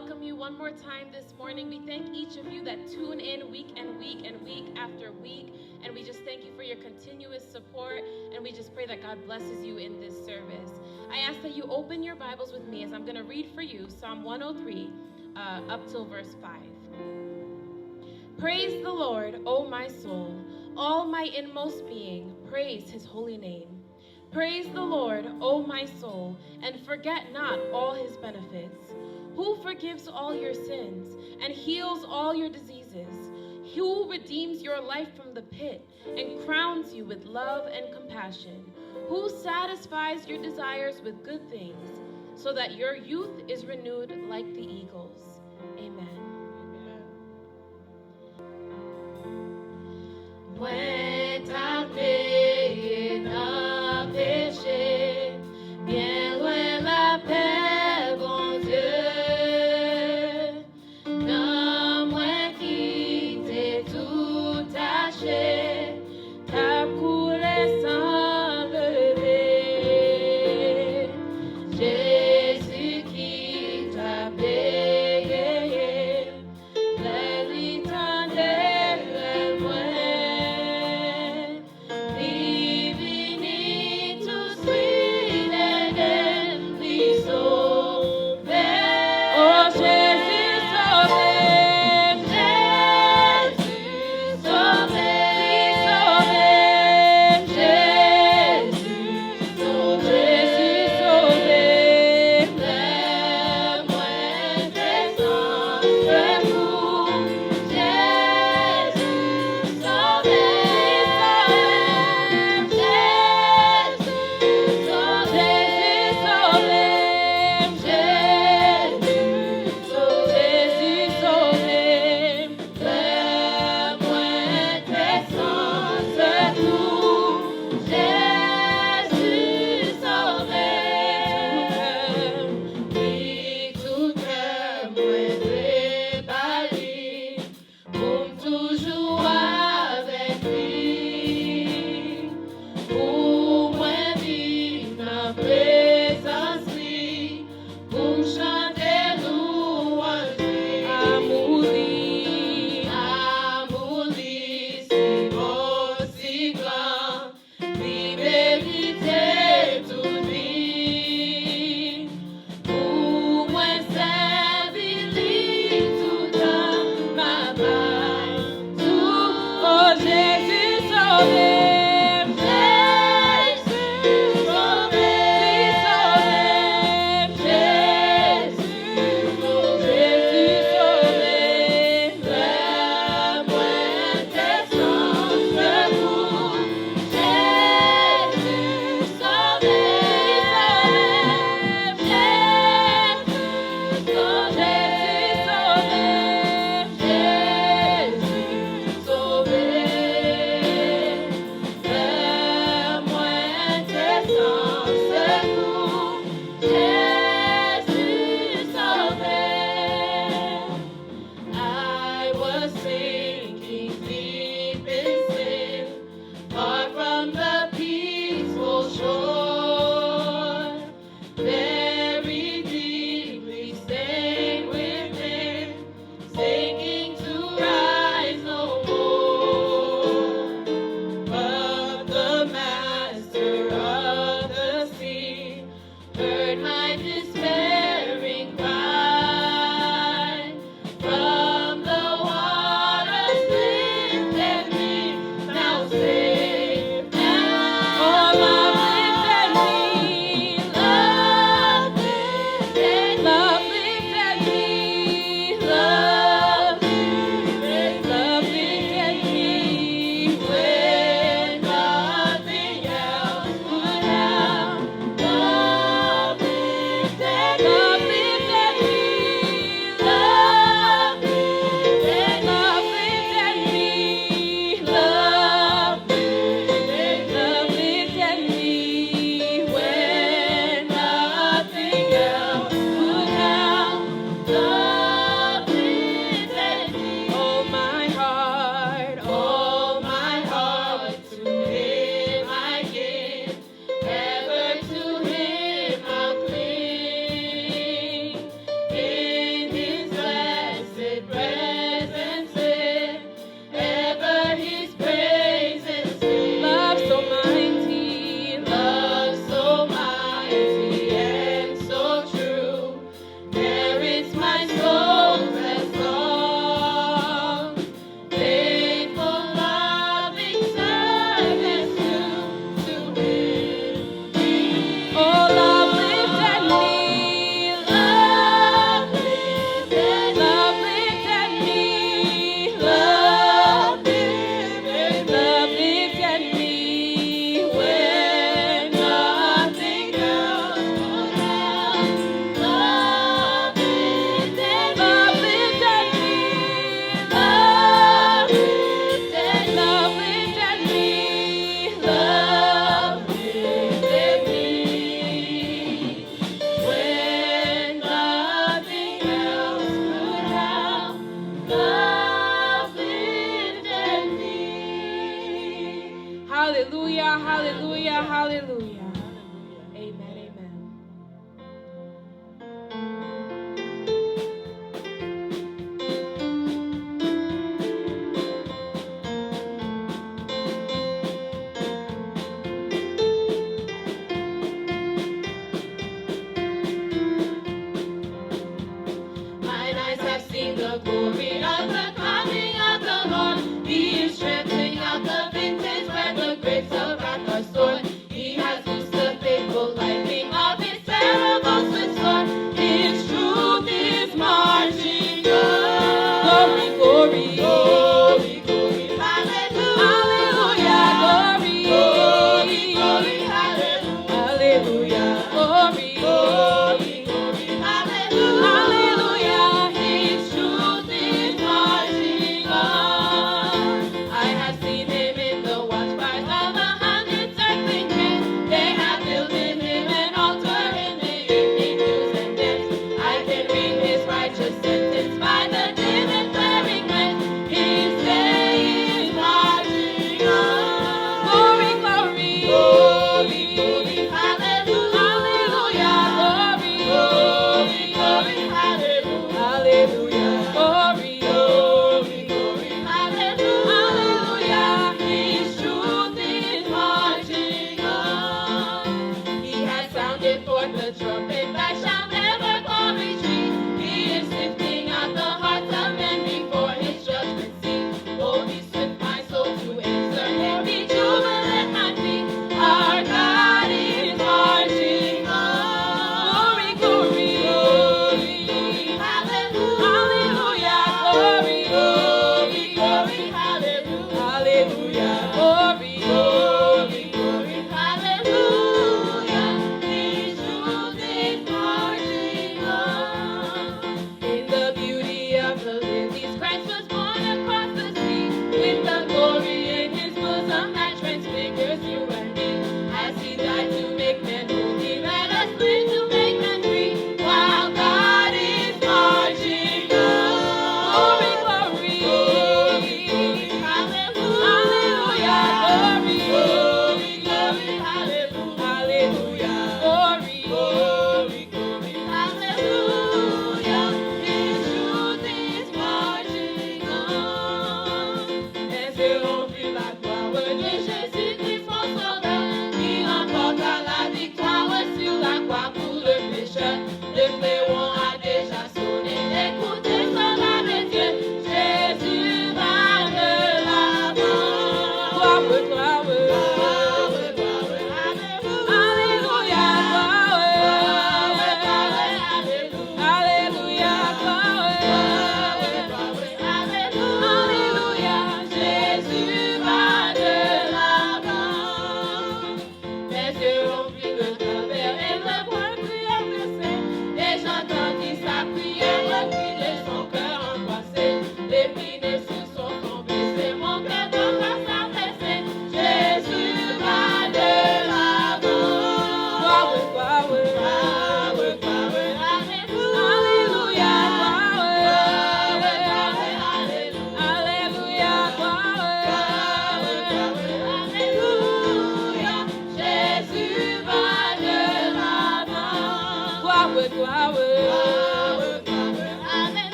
welcome you one more time this morning. We thank each of you that tune in week and week and week after week. And we just thank you for your continuous support. And we just pray that God blesses you in this service. I ask that you open your Bibles with me as I'm going to read for you Psalm 103 up till verse 5. Praise the Lord, O my soul. All my inmost being, praise his holy name. Praise the Lord, O my soul, and forget not all his benefits. Who forgives all your sins and heals all your diseases? Who redeems your life from the pit and crowns you with love and compassion? Who satisfies your desires with good things so that your youth is renewed like the eagles? Amen. Mwen ta peye nan peche, bien loin la paix, bon Dieu. Nan mwen kité tout taché, ta coulé sans lever. Jésus qui t'a payé, l'éternel moi. Divini to sweet.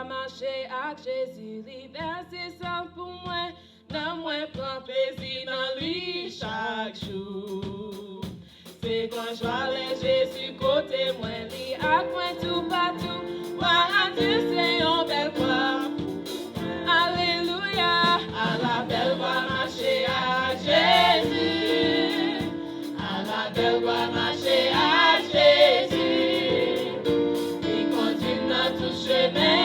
Maché à Jésus, liberté sans pour moi, non moins prend plaisir dans lui chaque jour. C'est quand je vois les Jésus côté moi, lui à point tout partout, voir à Dieu c'est une belle gloire. Alléluia, à la belle gloire marcher à Jésus, à la belle gloire marcher à Jésus. Il conduit dans tout chemin.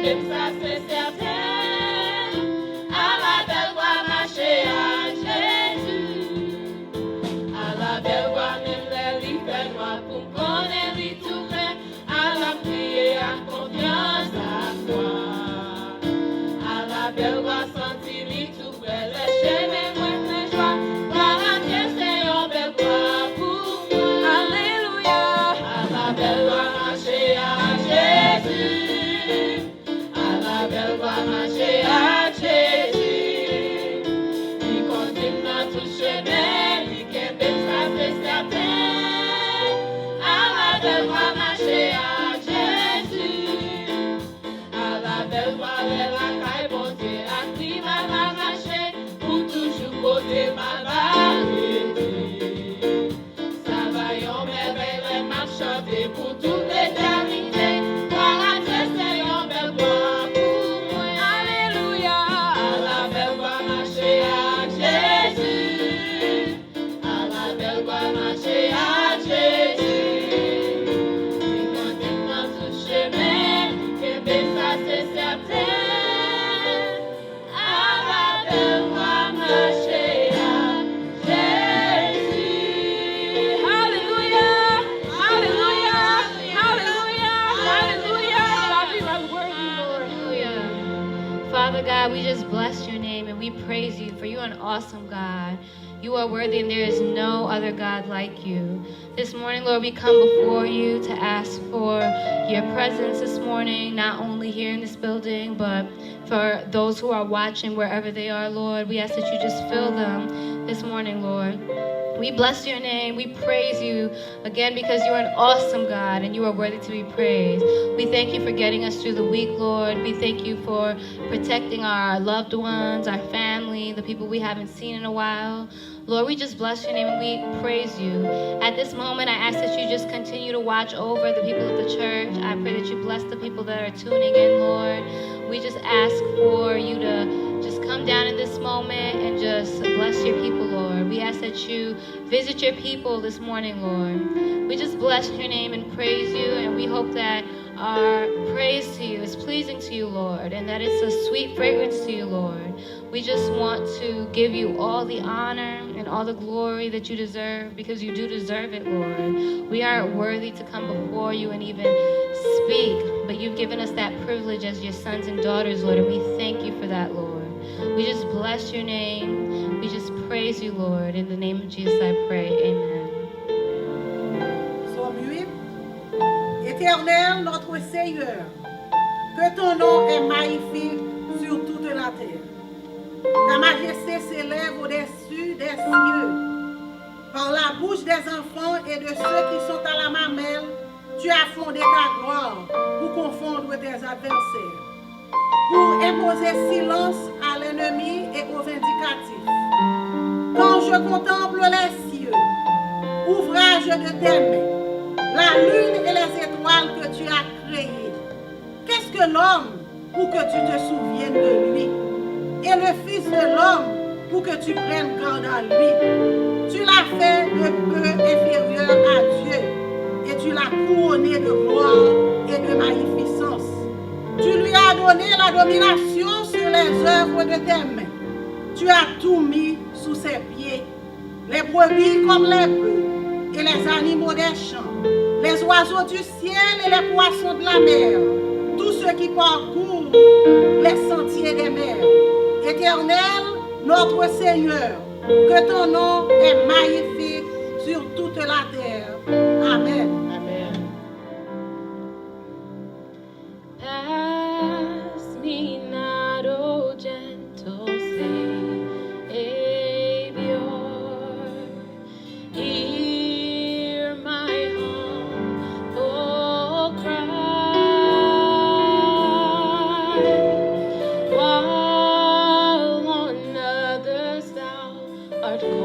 Ça c'est certain, à la belle voie marcher à Jésus, à la belle voie même les livres noirs pour me connaître les tout près, à la prière, à confiance, à croire, à la belle voie sentir les tout près, les chemins moins plein joie, par la Dieu c'est une belle voie pour moi, alléluia, à la belle voie marcher à Jésus. Belle voie marcher à Jésus, il conduit dans tout chemin, il qu'aime ça c'est certain. À la belle voie marcher à Jésus, à la belle voie la caille Bondye, à qui ma marcher pour toujours côté ma vérité. Ça va yon merveille m'a chanter pour toute l'éternité. God, we just bless your name and we praise you, for you are an awesome God. You are worthy and there is no other God like you. This morning, Lord, we come before you to ask for your presence this morning, not only here in this building, but for those who are watching wherever they are, Lord. We ask that you just fill them this morning, Lord. We bless your name. We praise you again because you are an awesome God and you are worthy to be praised. We thank you for getting us through the week, Lord. We thank you for protecting our loved ones, our family, the people we haven't seen in a while. Lord, we just bless your name and we praise you. At this moment, I ask that you just continue to watch over the people of the church. I pray that you bless the people that are tuning in, Lord. We just ask for you to just come down in this moment and just bless your people, Lord. We ask that you visit your people this morning, Lord. We just bless your name and praise you, and we hope that our praise to you is pleasing to you, Lord, and that it's a sweet fragrance to you, Lord. We just want to give you all the honor and all the glory that you deserve, because you do deserve it, Lord. We aren't worthy to come before you and even speak, but you've given us that privilege as your sons and daughters, Lord, and we thank you for that, Lord. We just bless your name. We just praise you, Lord. In the name of Jesus, I pray. Amen. Somme 8. Éternel, notre Seigneur, que ton nom est magnifique sur toute la terre. Ta majesté s'élève au-dessus des cieux. Par la bouche des enfants et de ceux qui sont à la mamelle, tu as fondé ta gloire pour confondre tes adversaires, pour imposer silence à l'ennemi et aux vindicatifs. Quand je contemple les cieux, ouvrage de tes mains, la lune et les étoiles que tu as créées, qu'est-ce que l'homme pour que tu te souviennes de lui, et le Fils de l'homme pour que tu prennes garde à lui? Tu l'as fait de peu inférieur à Dieu, et tu l'as couronné de gloire et de magnificence. Tu lui as donné la domination sur les œuvres de tes mains. Tu as tout mis sous ses pieds, les brebis comme les bœufs, et les animaux des champs, les oiseaux du ciel et les poissons de la mer, tous ceux qui parcourent les sentiers des mers. Éternel, notre Seigneur, que ton nom est magnifique sur toute la terre. Amen. Amen. Pass me not, O gentle Savior. Hear my humble cry. While on others thou art calling,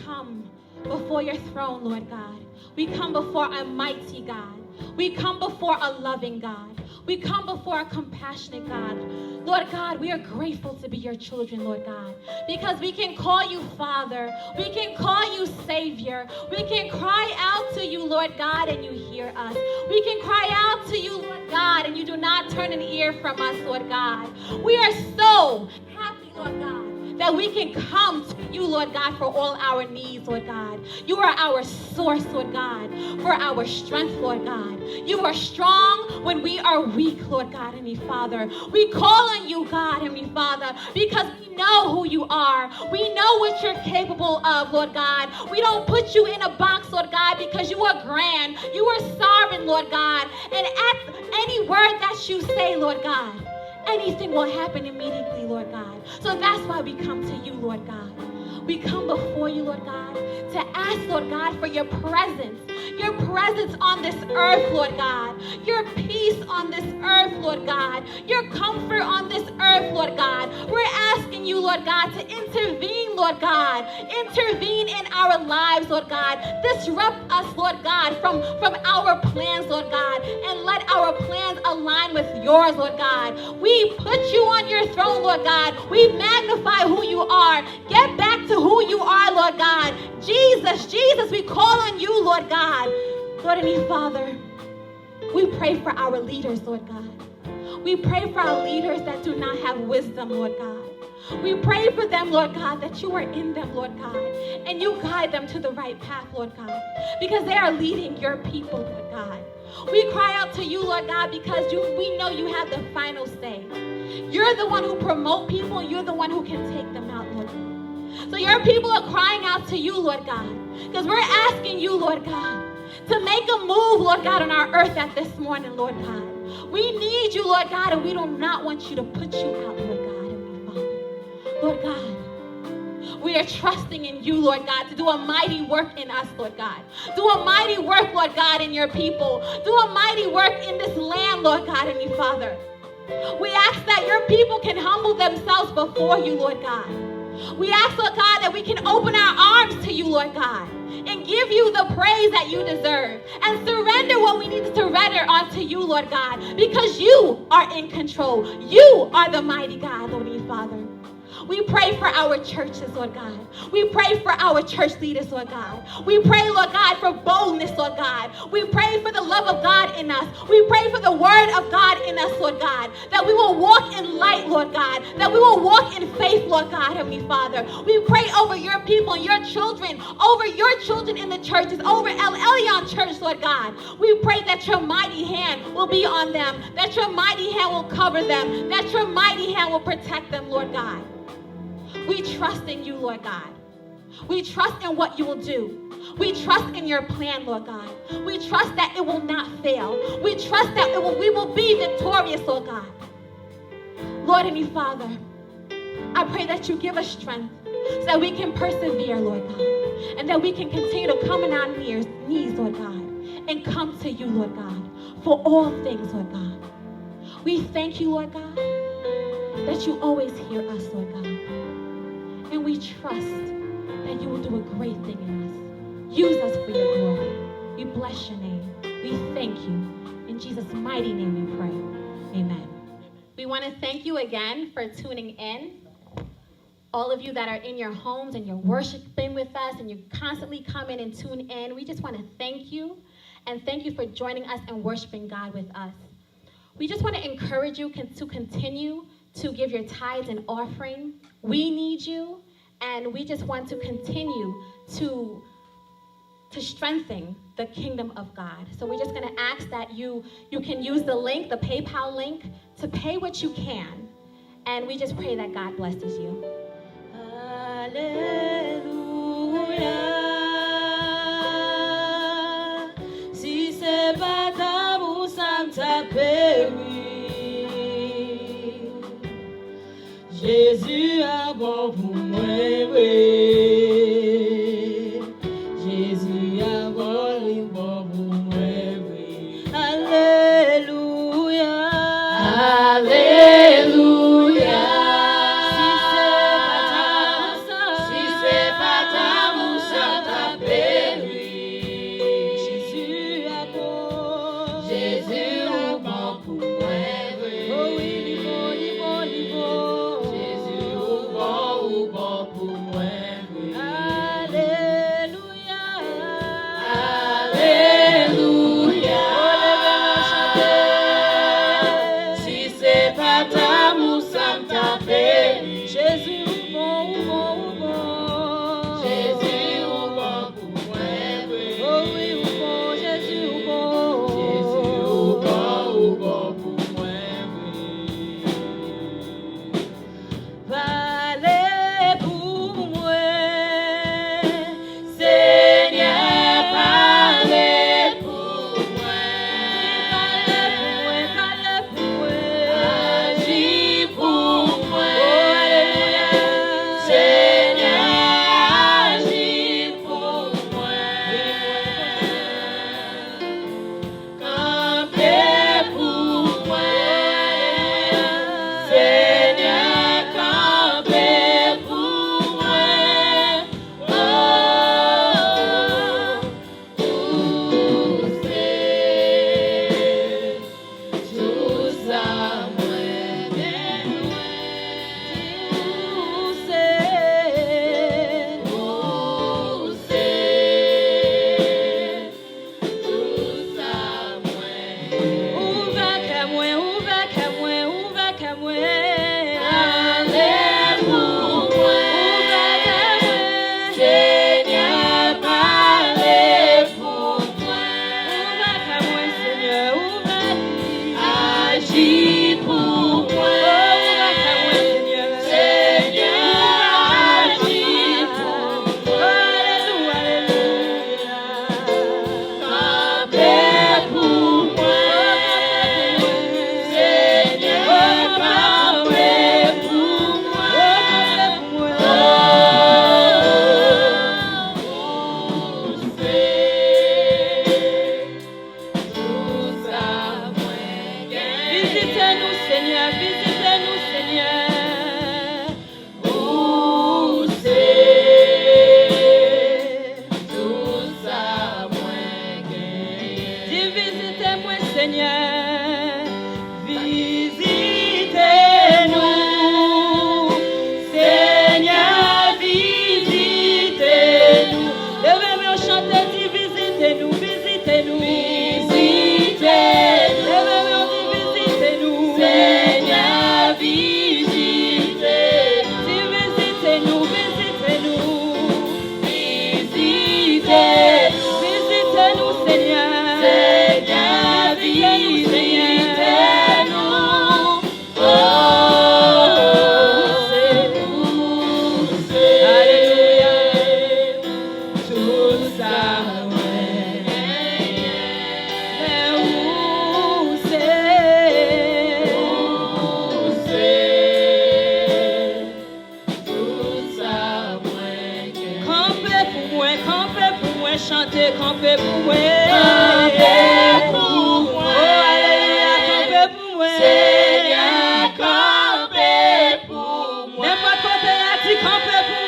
come before your throne, Lord God. We come before a mighty God. We come before a loving God. We come before a compassionate God. Lord God, we are grateful to be your children, Lord God, because we can call you Father. We can call you Savior. We can cry out to you, Lord God, and you hear us. We can cry out to you, Lord God, and you do not turn an ear from us, Lord God. We are so happy, Lord God, that we can come to you, Lord God, for all our needs, Lord God. You are our source, Lord God, for our strength, Lord God. You are strong when we are weak, Lord God, Heavenly Father. We call on you, God, Heavenly Father, because we know who you are. We know what you're capable of, Lord God. We don't put you in a box, Lord God, because you are grand. You are sovereign, Lord God. And at any word that you say, Lord God, anything will happen immediately, Lord God. So that's why we come to you, Lord God. We come before you, Lord God, to ask, Lord God, for your presence on this earth, Lord God, your peace on this earth, Lord God, your comfort on this earth, Lord God. We're asking you, Lord God, to intervene, Lord God, intervene in our lives, Lord God, disrupt us, Lord God, from our plans, Lord God, and let our plans align with yours, Lord God. We put you on your throne, Lord God. We magnify who you are. Get back to who you are, Lord God. Jesus, we call on you, Lord God. Lord and Father, we pray for our leaders, Lord God. We pray for our leaders that do not have wisdom, Lord God. We pray for them, Lord God, that you are in them, Lord God, and you guide them to the right path, Lord God, because they are leading your people, Lord God. We cry out to you, Lord God, because we know you have the final say. You're the one who promotes people, and you're the one who can take them out, Lord God. So your people are crying out to you, Lord God, because we're asking you, Lord God, to make a move, Lord God, on our earth at this morning, Lord God. We need you, Lord God, and we do not want you to put you out, Lord God, Heavenly Father. Lord God, we are trusting in you, Lord God, to do a mighty work in us, Lord God. Do a mighty work, Lord God, in your people. Do a mighty work in this land, Lord God, Heavenly Father. We ask that your people can humble themselves before you, Lord God. We ask, Lord God, that we can open our arms to you, Lord God, and give you the praise that you deserve, and surrender what we need to surrender unto you, Lord God, because you are in control. You are the mighty God, Lord and Father. We pray for our churches, Lord God. We pray for our church leaders, Lord God. We pray, Lord God, for boldness, Lord God. We pray for the love of God in us. We pray for the word of God in us, Lord God, that we will walk in light, Lord God, that we will walk in faith, Lord God, Heavenly Father. We pray over your people and your children in the churches, over Elyon Church, Lord God. We pray that your mighty hand will be on them, that your mighty hand will cover them, that your mighty hand will protect them, Lord God. We trust in you, Lord God. We trust in what you will do. We trust in your plan, Lord God. We trust that it will not fail. We trust that we will be victorious, Lord God. Lord and Father, I pray that you give us strength so that we can persevere, Lord God, and that we can continue to come on our knees, Lord God, and come to you, Lord God, for all things, Lord God. We thank you, Lord God, that you always hear us, Lord God. And we trust that you will do a great thing in us. Use us for your glory. We bless your name. We thank you. In Jesus' mighty name we pray. Amen. We want to thank you again for tuning in. All of you that are in your homes and you're worshiping with us and you constantly come in and tune in, we just want to thank you. And thank you for joining us and worshiping God with us. We just want to encourage you to continue to give your tithes and offering. We need you, and we just want to continue to strengthen the kingdom of God. So we're just going to ask that you can use the link, the PayPal link, to pay what you can. And we just pray that God blesses you. Alleluia. Si c'est pas d'amour, ça t'a péri. Jésus a bon pour moi, oui. Jésus a bon pour moi, oui. Alléluia. Alléluia. Si c'est pas ta mousse, bata moussam tapé. Jésus ou bon, ou bon, ou bon. Jésus ou bon pour moi. Oh oui, ou bon, Jésus ou bon. Jésus ou bon pour moi. Parlez pour moi. Seigneur, parlez pour moi. Parlez pour moi. Agis pour moi. Oh, Alléluia. Seigneur, agis pour moi. Campez pour moi. Seigneur, campez pour moi. Tout ça, moi, bien Où c'est? Où c'est? Tout ça, moi. Ouvert qu'à moi, ouvert qu'à moi, ouvert qu'à moi. Parlez pour moi. Ouvert qu'à moi. Seigneur, parlez pour moi. Ouvert qu'à moi, Seigneur, ouvert. Agis pour moi. Ouvert qu'à moi, Seigneur. Seigneur, agis pour moi. Alléluia, alléluia. Campez pour moi. Seigneur, campez pour moi. Où c'est? Tout ça, moi, gagne. Visitez-nous, Seigneur, visitez-nous, Seigneur. Où c'est? Tout ça, moi, gagne. Dis, visitez-moi, Seigneur. Visitez-nous, Seigneur, visitez-nous. Levez-moi, chantez, dis, visitez-nous, visitez-nous. Visitez-nous. Levez-moi, dis, visitez-nous. Seigneur, visitez-nous. Dis, visitez-nous, visitez-nous. Visitez-nous. Visitez-nous, Seigneur. Seigneur, Visitez-nous, visitez-nous. Oh, où c'est? Alléluia. Tout ça, moi, Mais où c'est? où c'est? Tout ça, moi, Campez pour moi, chantez, campez pour moi. Campez pour moi. Oh, Alléluia, campez pour moi. Seigneur, campez pour moi. N'importe côté, a dit campez pour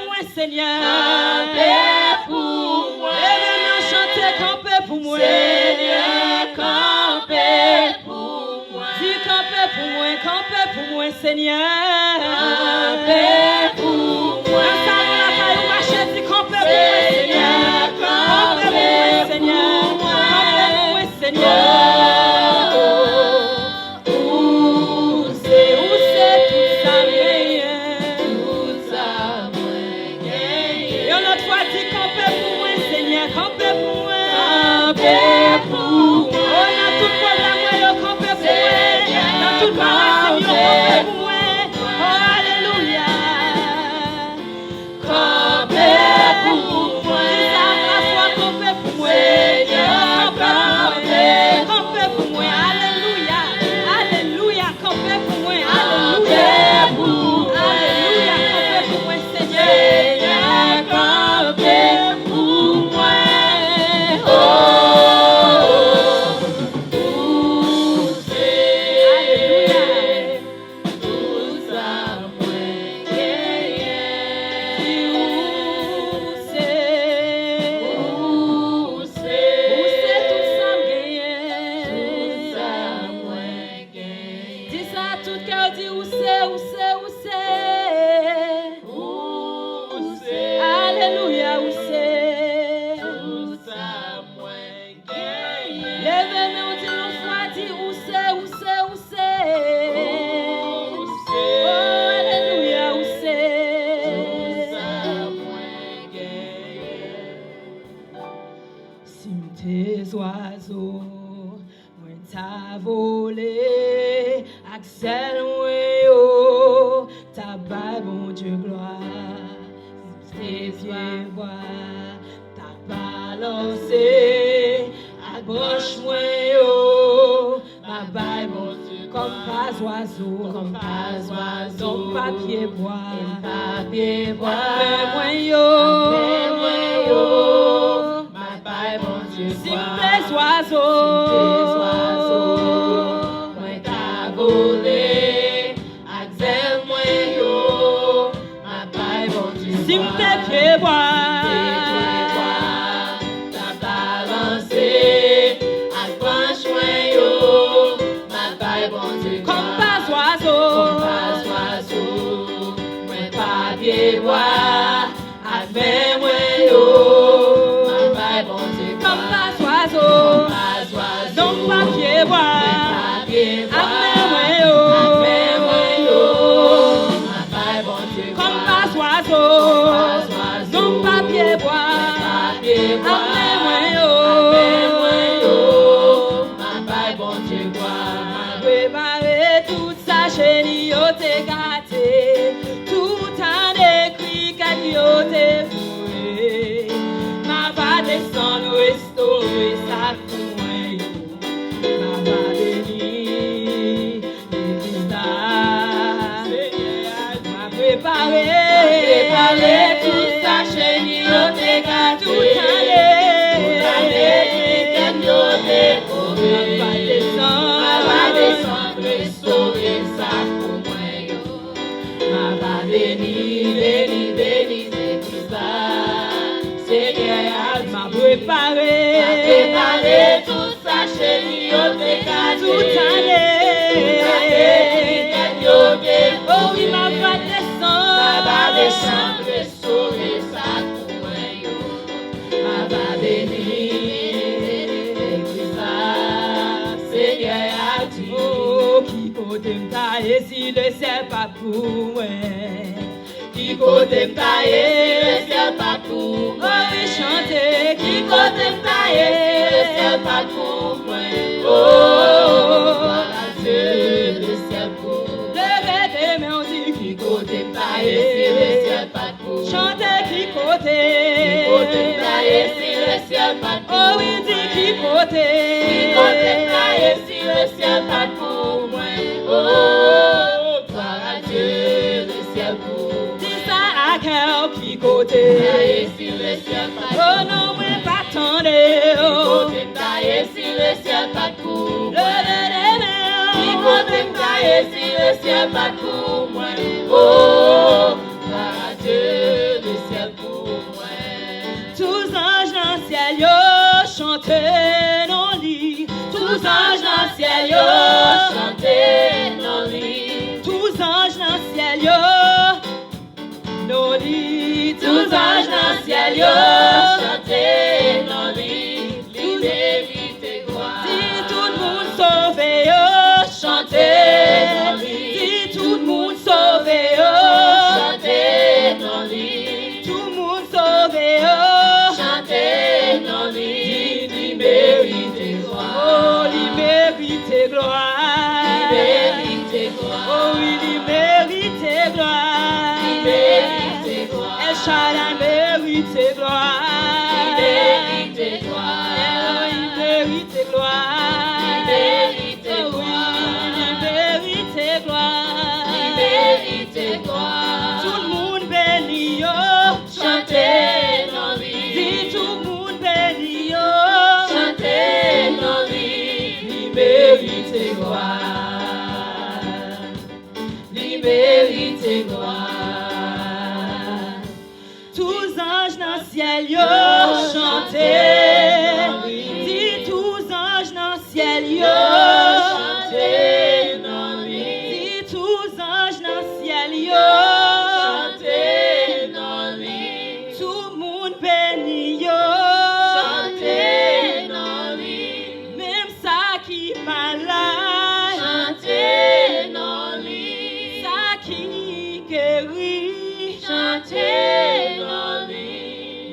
moi, Seigneur. Campez pour moi. Levez-nous, chantez, campez pour moi. Seigneur, campez pour moi. Dis campez pour moi, Seigneur. Campez pour moi. Dans sa main, la paille ou marcher, dis campez pour moi, Seigneur, Campez pour moi, Seigneur. Campez pour moi, Seigneur. Où C'est où c'est tout ça, tout ça, moi, Et on autre fois, dis campez pour moi, Seigneur. Campez pour moi. Campez pour Oh, moi. dans tout problème, yo, campez pour moi. Dans toute maladie, yo, campez pour moi. Oh, Alléluia. Campez pour moi. Dis ça, ma foi, campez pour moi. Seigneur, campez. Campez pour moi. Alléluia. Alléluia. Campez pour moi. Alléluia. Campez pour moi. Alléluia. Campez pour moi, Seigneur. Seigneur, campez pour moi. Oh, où c'est? Alléluia. Tout ça, moi, Où c'est tout ça gagné? tout ça, moi, Dis ça à tout cœur, dis où c'est, où c'est, où c'est. où c'est? Alléluia, où c'est. Tout ça, moi, Levez-moi, on dit une fois, dis où c'est, où c'est, où c'est. Axel mwen yo, ta bay bon Dieu gloire. Tes pieds voix, ta balancé, à branche mwen yo, ma bay bon Dieu comme pas oiseau, donc papier bois, mwen yo, ma bay bon Dieu simples oiseaux, mwen ta volé, axel mwen yo, ma bay bon Dieu simples pieds bois, ta balancé, à branche mwen yo, ma bay bon Dieu comme pas oiseau, mwen papier bois, avec mwen yo, ma bay bon Dieu comme pas oiseau, donc papier bois, avec mwen yo, ma bay bon Dieu comme pas oiseau, donc papier bois, avec mwen yo, ma bay bon Dieu bois, préparé toute sa cheni yo te gâté, tout en écrit qu'elle yo te foué, ma va descendre restaurer sa coin yo, ma va bénir l'église là, m'a préparé toute sa cheni yo te gâté, tout en écrit qu'elle yo te foué, ma va descendre restaurer sa coin yo, ma va bénir l'église là, Seigneur m'a préparé toute sa cheni yo te gâté, toute année, oh oui ma va descendre, restaurer sa coin yo, ma va bénir l'église là, Seigneur a dit, oh qui kotem taille si le ciel pas pour moi, qui kotem taille si le ciel pas pour moi, oh oui chanter, qui kotem taille si le ciel pas pour moi, oh gloire à Dieu, le ciel pour moi, levez tes mains on dit qui kotem taille si le ciel pas pour moi, chanter qui kotem taille si le ciel pas pour moi, oh oui dit qui kotem taille si le ciel pas pour moi, oh gloire à Dieu, le ciel pour moi, dis ça à quel qui côté, si le ciel pas, oh non moi pas tendre, oh qui kotem si le ciel pas pour moi, levez les mains, qui kotem si le ciel pas pour moi, oh gloire à Dieu, le ciel pour moi, tous anges dans le ciel yo chanter non lit, tous anges dans le ciel yo chanter non lit, tous anges dans le ciel yo non lit, tous anges dans le ciel yo chanter non lit, liberté gloire, si tout le monde sauvé yo chanter non lit, si tout le monde sauvé yo chanter non lit, tout le monde sauvé yo chanter non lit, liberté gloire, oh liberté gloire, oh oui liberté gloire, El Shaddai mérite gloire, liberté gloire, liberté gloire, liberté gloire, liberté gloire, tout le monde béni yo chanter non lui, dit tout le monde béni yo chanter non lui, liberté gloire, liberté gloire, tous anges dans le ciel yo chanter, dit tous anges dans le ciel yo chanter non lui, dit tous anges dans le ciel yo chanter non lui, tout le monde béni yo chanter non lui, même ça qui malade chanter non lui, ça qui guérit chanter non lui,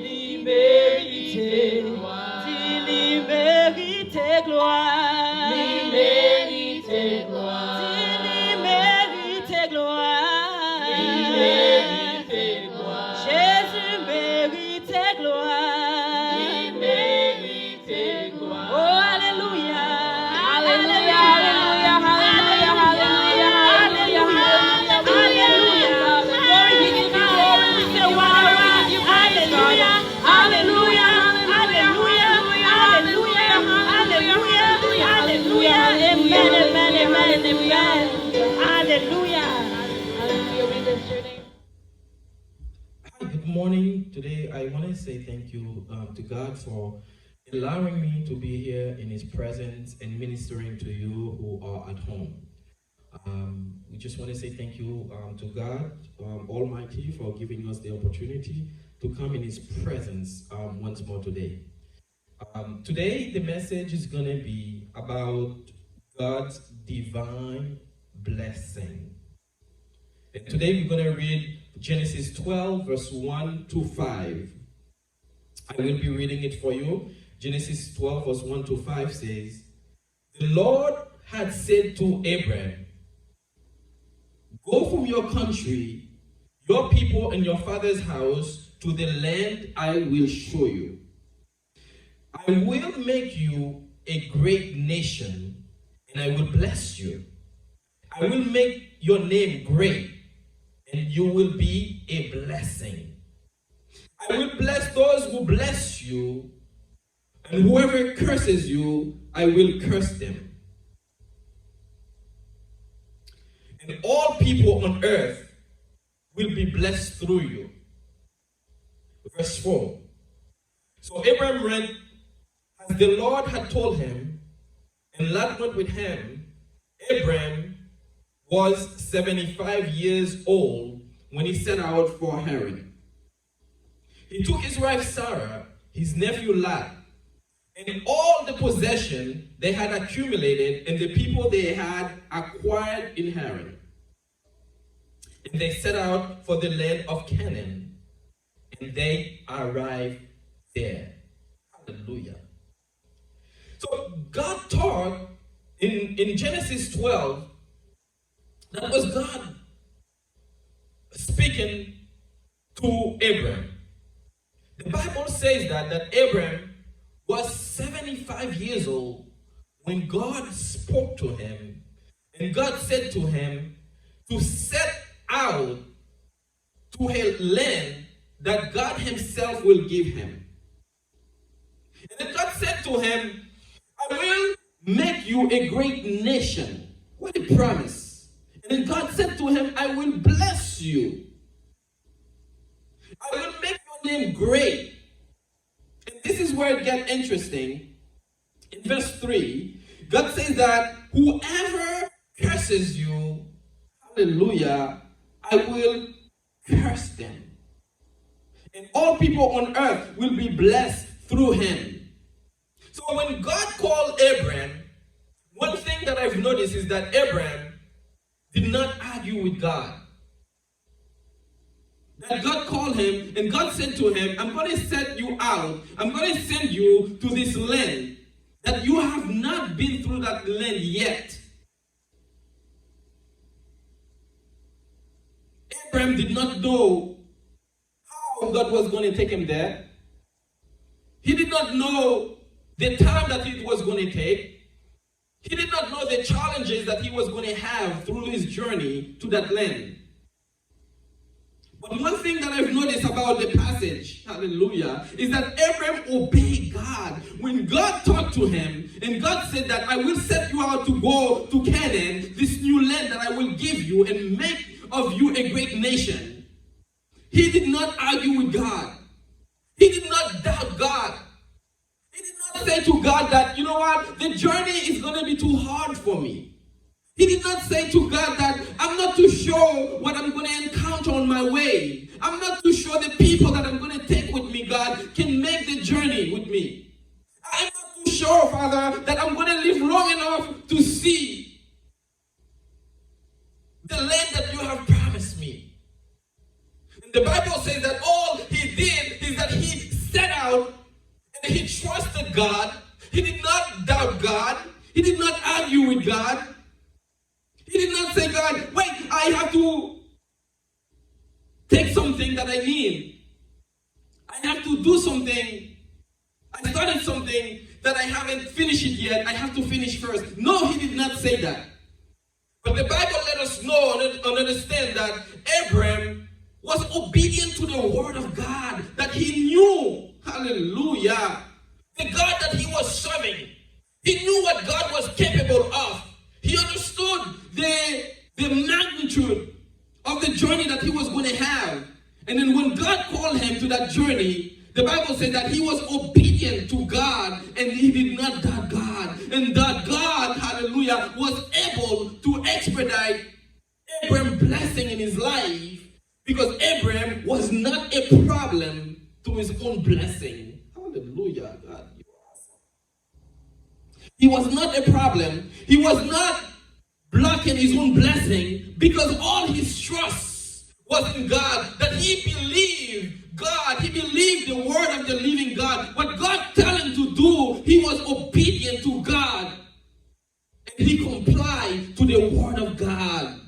liberté Hallelujah. Hallelujah. We lift your name. Hi, good morning. Today I want to say thank you to God for allowing me to be here in His presence and ministering to you who are at home. We just want to say thank you to God Almighty for giving us the opportunity to come in His presence once more today. Today the message is going to be about God's divine blessing. And today we're going to read Genesis 12 verse 1 to 5. I will be reading it for you. Genesis 12 verse 1 to 5 says, "The Lord had said to Abraham, go from your country, your people and your father's house to the land I will show you. I will make you a great nation and I will bless you. I will make your name great and you will be a blessing. I will bless those who bless you, and whoever curses you, I will curse them. And all people on earth will be blessed through you." Verse 4. So Abraham went as the Lord had told him, and Lot went with him. Abraham was 75 years old when he set out for Haran. He took his wife Sarah, his nephew Lot, and all the possession they had accumulated and the people they had acquired in Haran. And they set out for the land of Canaan, and they arrived there. Hallelujah. So God taught in Genesis 12, that was God speaking to Abraham. The Bible says that Abraham was 75 years old when God spoke to him, and God said to him to set out to a land that God Himself will give him. And then God said to him, I will make you a great nation. What a promise. And then God said to him, I will bless you. I will make your name great. And this is where it gets interesting. In verse 3, God says that whoever curses you, hallelujah, I will curse them. And all people on earth will be blessed through him. So when God called Abraham, one thing that I've noticed is that Abraham did not argue with God. That God called him and God said to him, I'm going to set you out. I'm going to send you to this land that you have not been through that land yet. Abraham did not know how God was going to take him there. He did not know the time that it was going to take. He did not know the challenges that he was going to have through his journey to that land. But one thing that I've noticed about the passage, hallelujah, is that Abraham obeyed God. When God talked to him, and God said that I will set you out to go to Canaan, this new land that I will give you and make of you a great nation. He did not argue with God. He did not doubt God. He did not say to God that, you know what, the journey is going to be too hard for me. He did not say to God that I'm not too sure what I'm going to encounter on my way. I'm not too sure the people that I'm going to take with me, God, can make the journey with me. I'm not too sure, Father, that I'm going to live long enough to see the land that you have promised me. And the Bible says that all he did is that he set out and he trusted God. He did not doubt God. He did not argue with God. He did not say, God, wait, I have to take something that I need. I have to do something. I started something that I haven't finished it yet. I have to finish first. No, he did not say that. But the Bible let us know and understand that Abraham was obedient to the word of God, that he knew, hallelujah, the God that he was serving. He knew what God was capable of. He understood the attitude of the journey that he was going to have. And then when God called him to that journey, the Bible said that he was obedient to God and he did not doubt God. And that God, hallelujah, was able to expedite Abraham's blessing in his life because Abraham was not a problem to his own blessing. Hallelujah, God, you are awesome. He was not a problem. He was not blocking his own blessing because all his trust was in God, that he believed God, he believed the word of the living God. What God told him to do, he was obedient to God. And he complied to the word of God.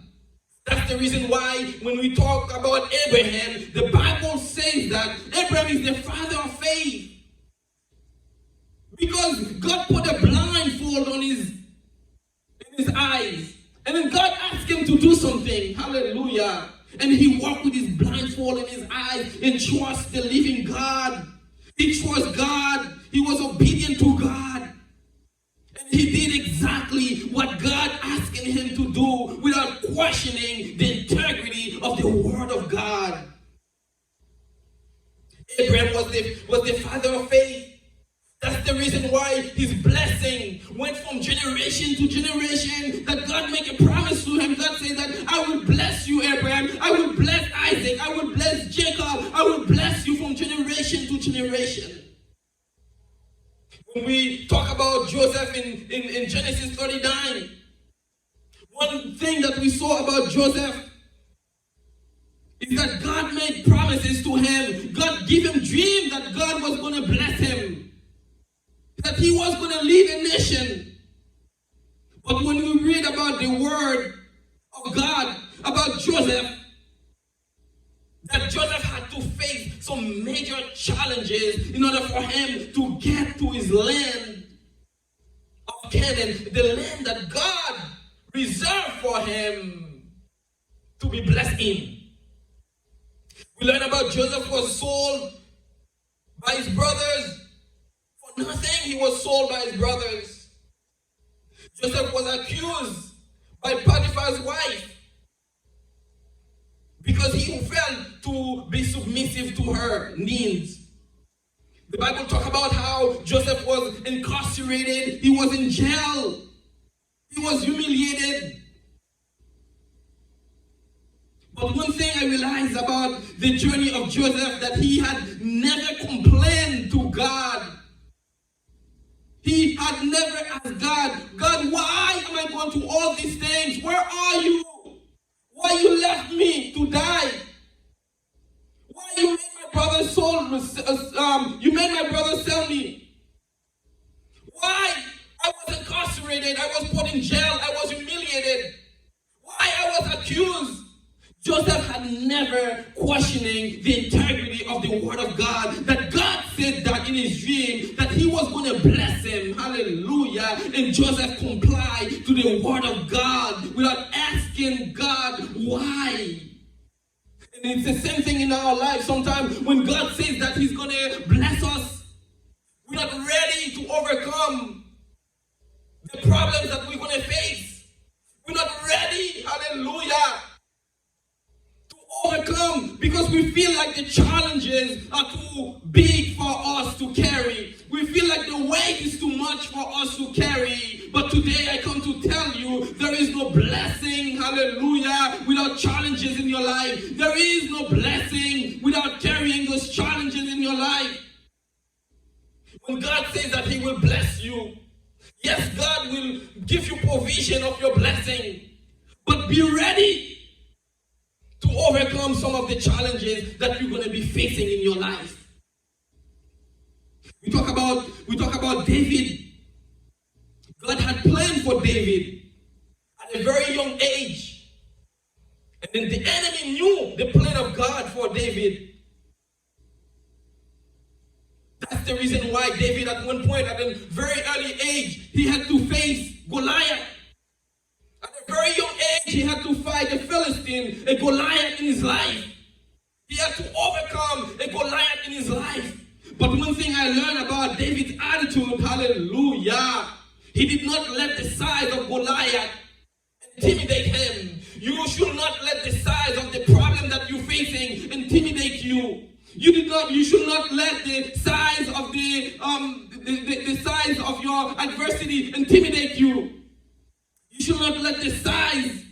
That's the reason why when we talk about Abraham, the Bible says that Abraham is the father of faith. Because God put a blindfold on his eyes. And then God asked him to do something. Hallelujah. And he walked with his blindfold in his eyes and trust the living God. He trusts God. He was obedient to God. And he did exactly what God asked him to do without questioning the integrity of the word of God. Abraham was the father of faith. That's the reason why his blessing went from generation to generation. That God made a promise to him. God said that I will bless you, Abraham. I will bless Isaac. I will bless Jacob. I will bless you from generation to generation. When we talk about Joseph in Genesis 39, one thing that we saw about Joseph is that God made promises to him. God gave him dreams that God was going to bless him. That he was going to lead a nation. But when we read about the word of God, about Joseph, that Joseph had to face some major challenges in order for him to get to his land of Canaan, the land that God reserved for him to be blessed in. We learn about Joseph was sold by his brothers. Nothing, he was sold by his brothers. Joseph was accused by Potiphar's wife because he failed to be submissive to her needs. The Bible talks about how Joseph was incarcerated, he was in jail, he was humiliated. But one thing I realized about the journey of Joseph, that he had never complained to God. He had never asked God, why am I going through all these things? Where are you? Why you left me to die? Why you made my brother sell me? Why I was incarcerated? I was put in jail. I was humiliated. Why I was accused? Joseph had never questioning the integrity of the word of God. That God said that in his dream that he was going to bless him. Hallelujah. And Joseph complied to the word of God without asking God why. And it's the same thing in our life. Sometimes when God says that he's going to bless us, we're not ready to overcome the problems that we're going to face. We're not ready. Hallelujah. Overcome because we feel like the challenges are too big for us to carry. We feel like the weight is too much for us to carry. But today I come to tell you there is no blessing, hallelujah, without challenges in your life. There is no blessing without carrying those challenges in your life. When God says that he will bless you, yes, God will give you provision of your blessing. But be ready to overcome some of the challenges that you're going to be facing in your life. We talk about David. God had planned for David at a very young age. And then the enemy knew the plan of God for David. That's the reason why David at one point, at a very early age, he had to face Goliath. At a very young age, he had to fight a Philistine, a Goliath in his life. He had to overcome a Goliath in his life. But one thing I learned about David's attitude, hallelujah, he did not let the size of Goliath intimidate him. You should not facing intimidate you. You should not let the size of the size of your adversity intimidate you. You should not let the size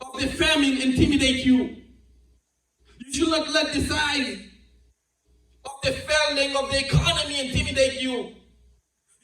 of the famine intimidate you. You should not let the size of the failing of the economy intimidate you.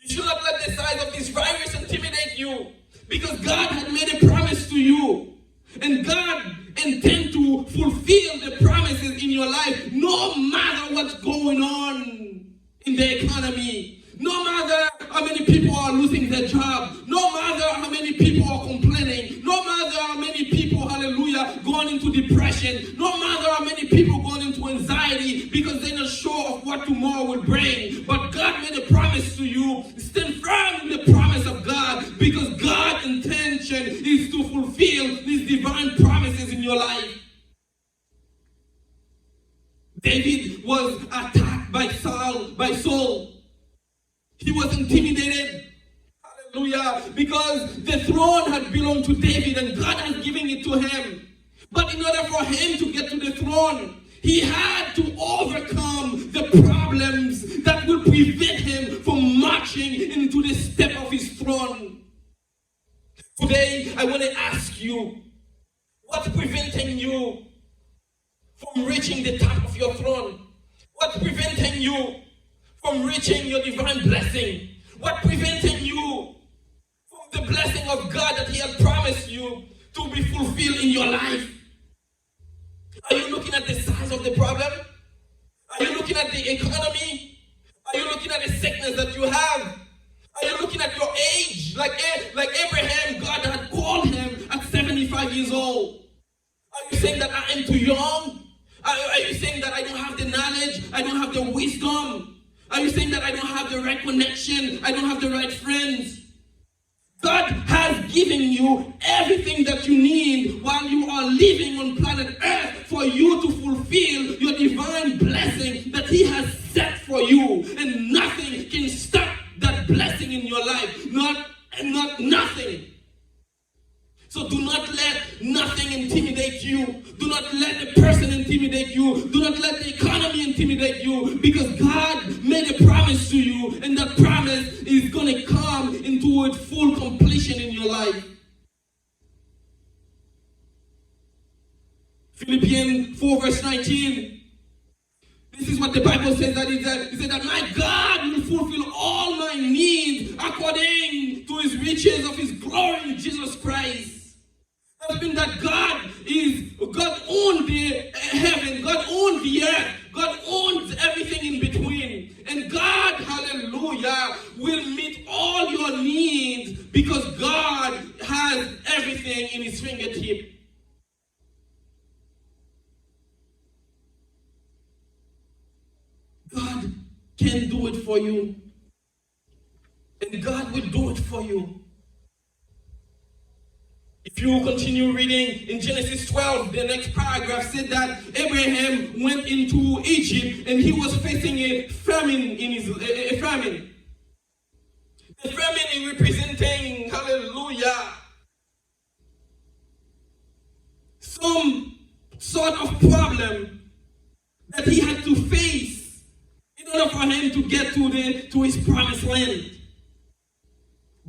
You should not let the size of this virus intimidate you. Because God had made a promise to you. And God intends to fulfill the promises in your life no matter what's going on in the economy. No matter how many people are losing their job. No matter how many people are complaining. No matter how many people, hallelujah, going into depression. No matter how many people going into anxiety because they're not sure of what tomorrow will bring. But God made a promise to you. Stand firm in the promise of God because God's intention is to fulfill these divine promises in your life. David was attacked by Saul. He was intimidated. Hallelujah. Because the throne had belonged to David and God had given it to him. But in order for him to get to the throne, he had to overcome the problems that will prevent him from marching into the step of his throne. Today, I want to ask you, what's preventing you from reaching the top of your throne? What's preventing you from reaching your divine blessing? What preventing you from the blessing of God that He has promised you to be fulfilled in your life? Are you looking at the size of the problem? Are you looking at the economy? Are you looking at the sickness that you have? Are you looking at your age? Like Abraham, God had called him at 75 years old. Are you saying that I am too young? Are you saying that I don't have the knowledge? I don't have the wisdom? Are you saying that I don't have the right connection? I don't have the right friends? God has given you everything that you need while you are living on planet Earth for you to fulfill your divine blessing that He has set for you. And nothing can stop that blessing in your life. Not nothing. So do not let nothing intimidate you. Do not let the person intimidate you. Do not let the economy intimidate you. Because God made a promise to you. And that promise is going to come into its full completion in your life. Philippians 4 verse 19. This is what the Bible says. It says that my God will fulfill all my needs according to His riches of His glory in Jesus Christ. That means that God owns the heaven, God owns the earth, God owns everything in between. And God, hallelujah, will meet all your needs because God has everything in His fingertip. God can do it for you. And God will do it for you. If you continue reading in Genesis 12, the next paragraph said that Abraham went into Egypt and he was facing a famine a famine. The famine is representing, hallelujah, some sort of problem that he had to face in order for him to get to his promised land.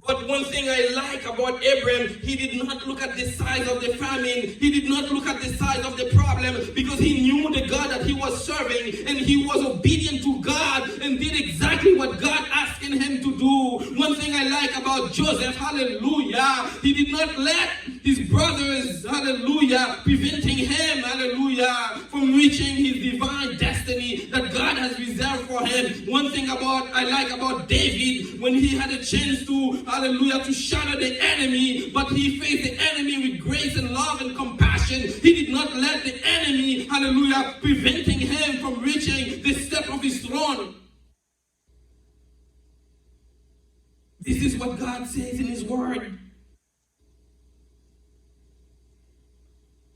But one thing I like about Abraham, he did not look at the size of the famine. He did not look at the size of the problem because he knew the God that he was serving and he was obedient to God and did exactly what God asked him to do. One thing I like about Joseph, hallelujah, he did not let his brothers, hallelujah, preventing him, hallelujah, from reaching his divine destiny that God has reserved for him. One thing I like about David, when he had a chance to, hallelujah, to shatter the enemy, but he faced the enemy with grace and love and compassion. He did not let the enemy, hallelujah, preventing him from reaching the step of his throne. This is what God says in His Word.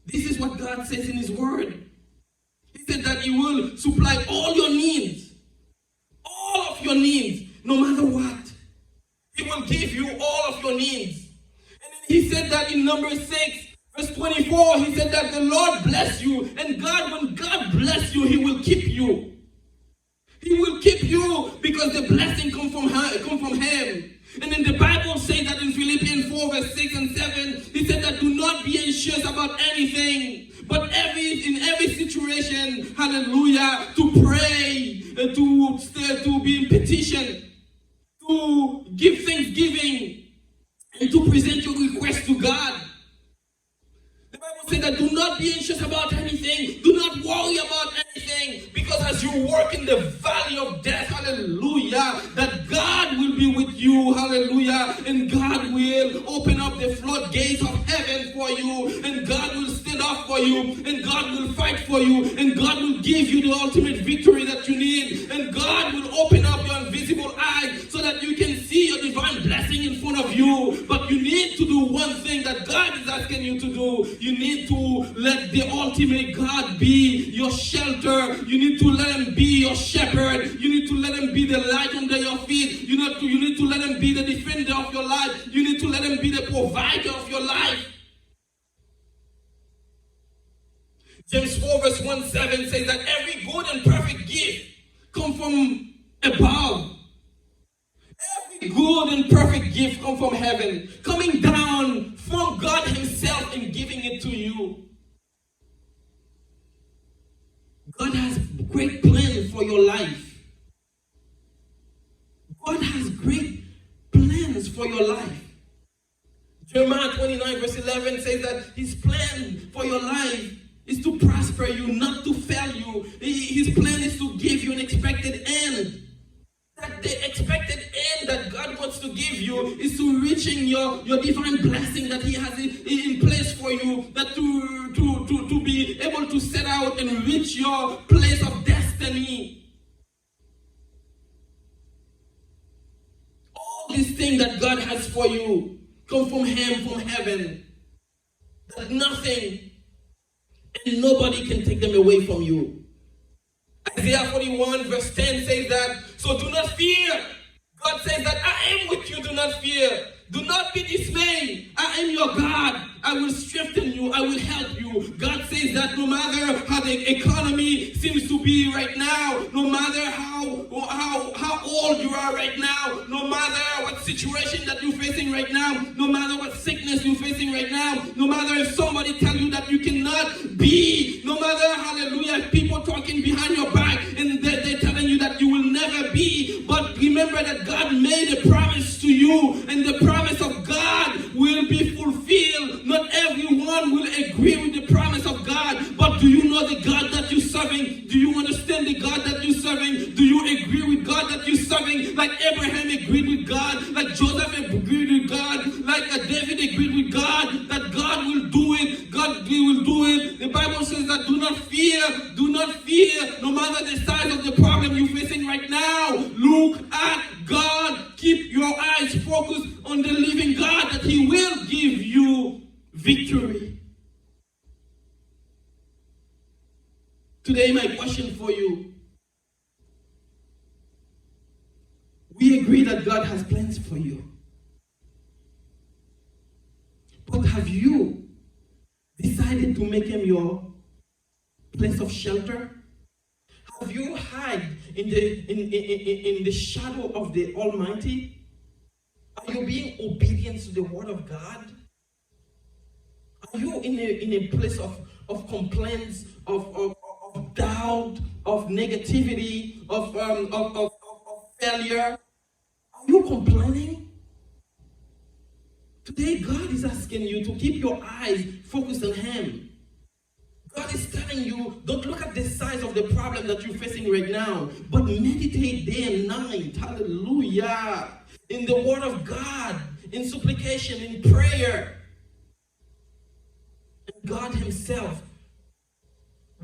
This is what God says in His Word. He said that He will supply all your needs. All of your needs, no matter what. He will give you all of your needs. And then He said that in Numbers 6, Verse 24, he said that the Lord bless you. And God, when God bless you, he will keep you. He will keep you because the blessing come from him. And then the Bible says that in Philippians 4, verse 6 and 7, he said that do not be anxious about anything, but in every situation, hallelujah, to pray, to be in petition, to give thanksgiving, and to present your request to God. The Bible says that do not be anxious about anything. Do not worry about anything. Because as you walk in the valley of death, hallelujah, that God will be with you, hallelujah. And God will open up the floodgates of heaven for you. And God will stand up for you. And God will fight for you. And God will give you the ultimate victory that you need. And God will open up your invisible eyes so that you can see your divine blessing in front of you. But you need to do one thing that God is asking you to do. You need to let the ultimate God be your shelter. You need to let him be your shepherd. You need to let him be the light under your feet. You need to let him be the defender of your life. You need to let him be the provider of your life. James 4 verse 1-7 says that every good and perfect gift comes from above. Every good and perfect gift comes from heaven, coming down from God himself and giving it to you. God has great plans for your life. God has great plans for your life. Jeremiah 29 verse 11 says that his plan for your life is to prosper you, not to fail you. His plan is to give you an expected end. That the expected end that God wants to give you is to reaching your divine blessing that he has in place for you, that to be able to set out and reach your place of destiny. All these things that God has for you come from him, from heaven. That nothing and nobody can take them away from you. Isaiah 41 verse 10 says that, so do not fear. God says that I am with you, do not fear. Do not be dismayed. I am your God. I will strengthen you. I will help you. God says that no matter how the economy seems to be right now, no matter how old you are right now, no matter what situation that you're facing right now, no matter what sickness you're facing right now, no matter if somebody tells you that you cannot be, no matter, hallelujah, people talking behind your back and they're telling you that you will never be, but remember that God made a promise to you, and the promise of God will be fulfilled. Not everyone will agree with the promise of God, but do you know the God that you're serving? Do you understand the God that you're serving? Do you agree with God that you're serving? Like Abraham agreed with God, like Joseph agreed with God, like David agreed with God, that God will do it. God will do it. The Bible says that do not fear, no matter the size of the problem you're facing right now. Look at God. Keep your eyes focused on the living God, that he will give you victory. Today, my question for you. We agree that God has plans for you. But have you decided to make him your place of shelter? Have you hide in the shadow of the Almighty? Are you being obedient to the word of God? Are you in a place of complaints, of doubt, of negativity, of failure? Are you complaining? Today, God is asking you to keep your eyes focused on him. God is telling you, don't look at the size of the problem that you're facing right now, but meditate day and night, hallelujah, in the word of God, in supplication, in prayer. And God himself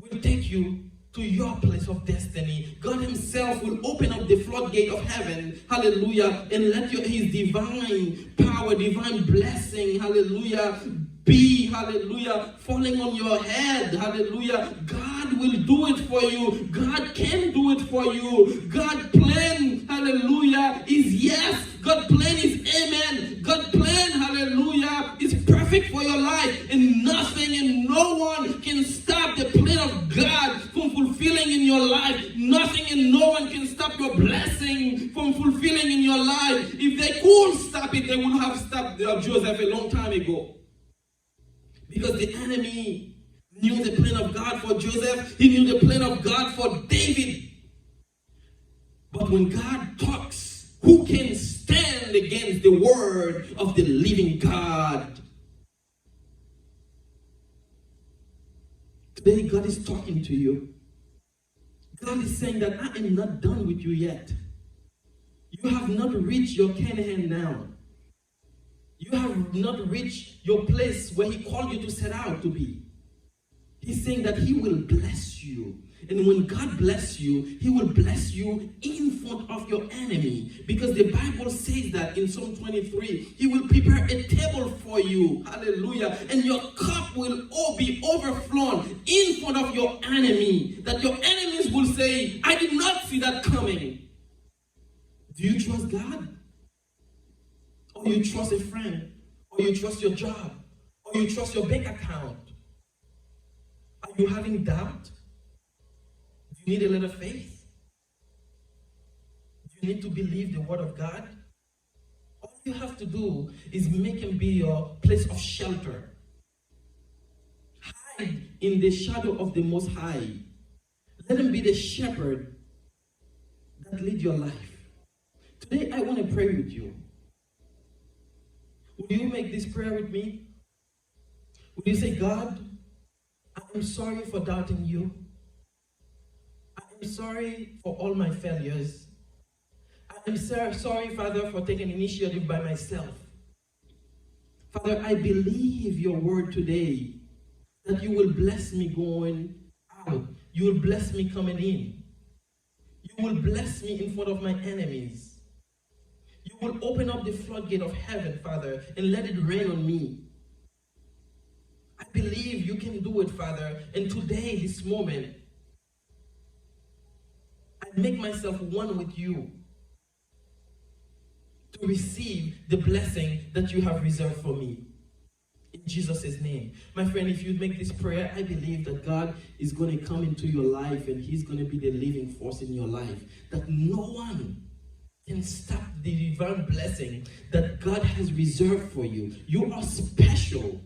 will take you to your place of destiny. God himself will open up the floodgate of heaven, hallelujah, and let his divine power, divine blessing, hallelujah, be, hallelujah, falling on your head, hallelujah. God will do it for you. God can do it for you. God's plan, hallelujah, is yes. God's plan is amen. God's plan, hallelujah, is perfect for your life. life, and nothing and no one can stop the plan of God from fulfilling in your life. Nothing and no one can stop your blessing from fulfilling in your life. If they could stop it, they would have stopped Joseph a long time ago. Because the enemy knew the plan of God for Joseph. He knew the plan of God for David. But when God talks, who can stand against the word of the living God? Today, God is talking to you. God is saying that I am not done with you yet. You have not reached your Canaan now. You have not reached your place where He called you to set out to be. He's saying that He will bless you. And when God bless you, He will bless you in front of your enemy. Because the Bible says that in Psalm 23, He will prepare a table for you. Hallelujah. And your cup will all be overflown in front of your enemy. That your enemies will say, I did not see that coming. Do you trust God? Or you trust a friend? Or you trust your job? Or you trust your bank account? Are you having doubt? Do you need a little faith? Do you need to believe the word of God? All you have to do is make Him be your place of shelter. Hide in the shadow of the Most High. Let Him be the shepherd that leads your life. Today I want to pray with you. Will you make this prayer with me? Will you say, God, I am sorry for doubting you. I am sorry for all my failures. I am sorry, Father, for taking initiative by myself. Father, I believe your word today, that you will bless me going out. You will bless me coming in. You will bless me in front of my enemies. You will open up the floodgate of heaven, Father, and let it rain on me. I believe you can do it, Father. And today, this moment, I make myself one with you to receive the blessing that you have reserved for me. In Jesus' name. My friend, if you make this prayer, I believe that God is going to come into your life and He's going to be the living force in your life. That no one can stop the divine blessing that God has reserved for you. You are special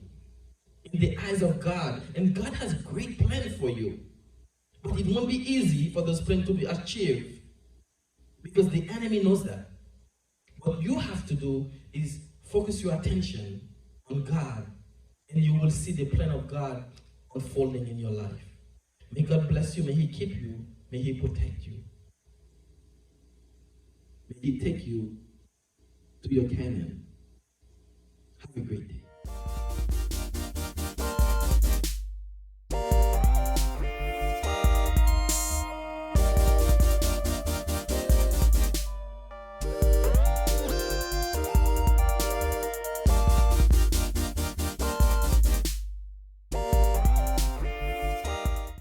in the eyes of God, and God has great plans for you. But it won't be easy for those plans to be achieved, because the enemy knows that. What you have to do is focus your attention on God, and you will see the plan of God unfolding in your life. May God bless you. May He keep you. May He protect you. May He take you to your Canaan. Have a great day.